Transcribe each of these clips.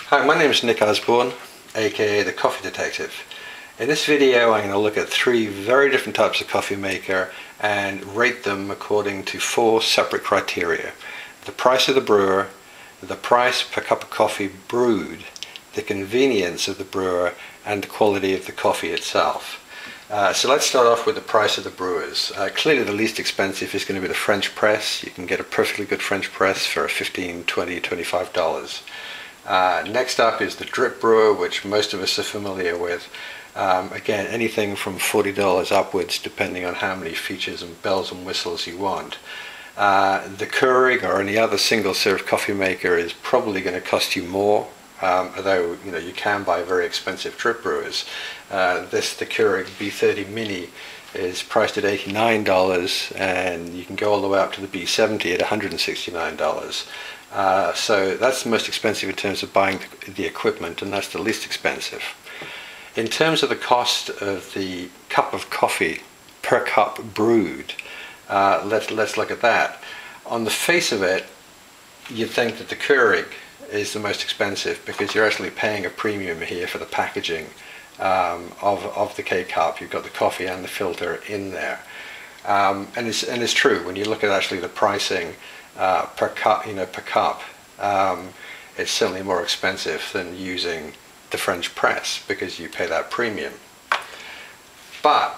Hi, my name is Nick Osborne, aka the Coffee Detective. In this video I'm going to look at three very different types of coffee maker and rate them according to four separate criteria. The price of the brewer, the price per cup of coffee brewed, the convenience of the brewer, and the quality of the coffee itself. So let's start off with the price of the brewers. Clearly the least expensive is going to be the French press. You can get a perfectly good French press for $15, $20, $25. Next up is the drip brewer, which most of us are familiar with. Again, anything from $40 upwards, depending on how many features and bells and whistles you want. The Keurig or any other single serve coffee maker is probably going to cost you more, although you can buy very expensive drip brewers. The Keurig B30 Mini is priced at $89, and you can go all the way up to the B70 at $169. So that's the most expensive in terms of buying the equipment, and that's the least expensive. In terms of the cost of the cup of coffee per cup brewed, let's look at that. On the face of it, you'd think that the Keurig is the most expensive because you're actually paying a premium here for the packaging of the K-cup. You've got the coffee and the filter in there, and it's true when you look at actually the pricing per cup. It's certainly more expensive than using the French press because you pay that premium. But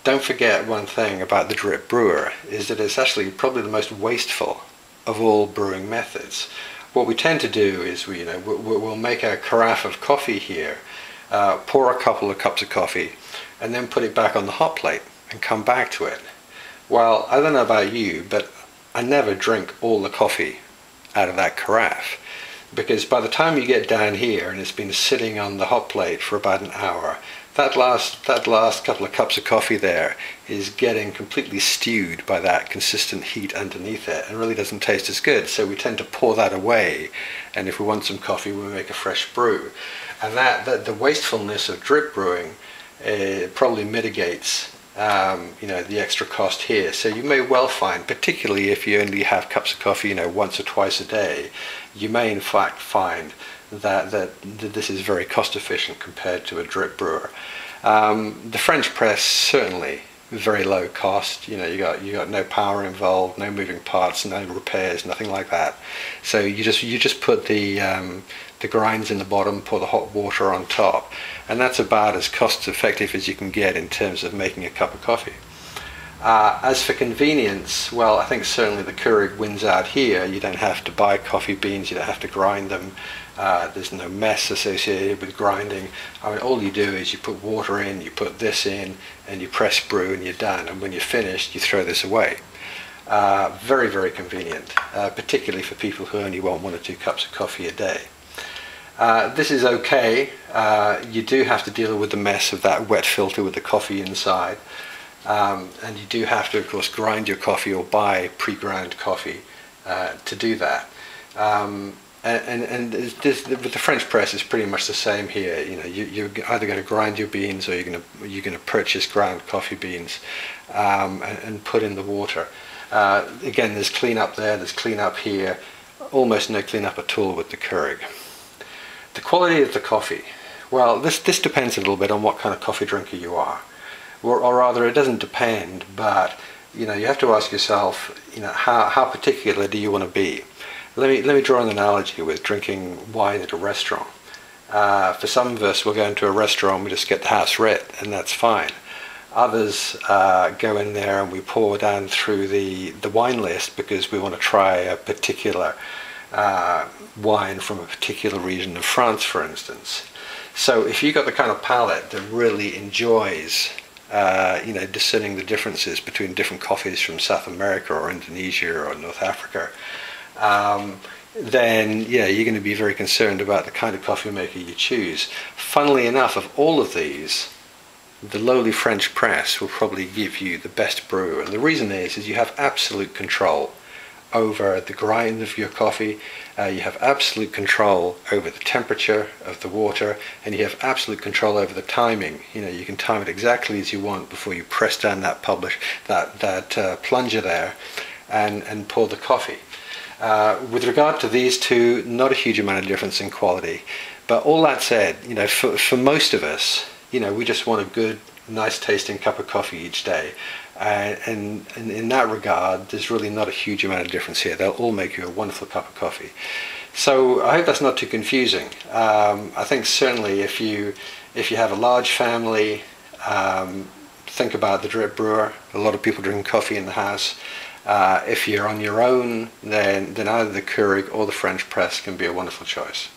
don't forget one thing about the drip brewer is that it's actually probably the most wasteful of all brewing methods. What we tend to do is we'll make a carafe of coffee here, pour a couple of cups of coffee, and then put it back on the hot plate and come back to it. Well, I don't know about you, but I never drink all the coffee out of that carafe, because by the time you get down here and it's been sitting on the hot plate for about an hour, that last couple of cups of coffee there is getting completely stewed by that consistent heat underneath it and really doesn't taste as good. So we tend to pour that away, and if we want some coffee we make a fresh brew. And the wastefulness of drip brewing probably mitigates the extra cost here. So you may well find, particularly if you only have cups of coffee once or twice a day, you may in fact find that this is very cost efficient compared to a drip brewer. The French press, certainly very low cost. You got no power involved, no moving parts, no repairs, nothing like that. So you just put the grinds in the bottom, pour the hot water on top, and that's about as cost effective as you can get in terms of making a cup of coffee. As for convenience, well, I think certainly the Keurig wins out here. You don't have to buy coffee beans, you don't have to grind them. There's no mess associated with grinding. I mean, all you do is you put water in, you put this in, and you press brew and you're done. And when you're finished, you throw this away. Very, very convenient, particularly for people who only want 1 or 2 cups of coffee a day. This is okay. You do have to deal with the mess of that wet filter with the coffee inside. And you do have to, of course, grind your coffee or buy pre-ground coffee to do that. And with the French press, it's pretty much the same here. You're either going to grind your beans or you're going to purchase ground coffee beans and put in the water. Again, there's cleanup there, there's cleanup here. Almost no cleanup at all with the Keurig. The quality of the coffee. Well, this depends a little bit on what kind of coffee drinker you are. Or rather, it doesn't depend, but you have to ask yourself, how particular do you want to be? Let me draw an analogy with drinking wine at a restaurant. For some of us, we'll go into a restaurant, we just get the house red, and that's fine. Others go in there and we pour down through the wine list because we want to try a particular wine from a particular region of France, for instance. So if you've got the kind of palate that really enjoys discerning the differences between different coffees from South America or Indonesia or North Africa, then yeah, you're going to be very concerned about the kind of coffee maker you choose. Funnily enough, of all of these, the lowly French press will probably give you the best brew, and the reason is you have absolute control over the grind of your coffee, you have absolute control over the temperature of the water, and you have absolute control over the timing. You can time it exactly as you want before you press down that plunger there and pour the coffee. With regard to these two, not a huge amount of difference in quality. But all that said, you know, for most of us, you know, we just want a good, nice tasting cup of coffee each day. And in that regard, there's really not a huge amount of difference here. They'll all make you a wonderful cup of coffee. So I hope that's not too confusing. I think certainly if you have a large family, think about the drip brewer. A lot of people drink coffee in the house. If you're on your own, then either the Keurig or the French press can be a wonderful choice.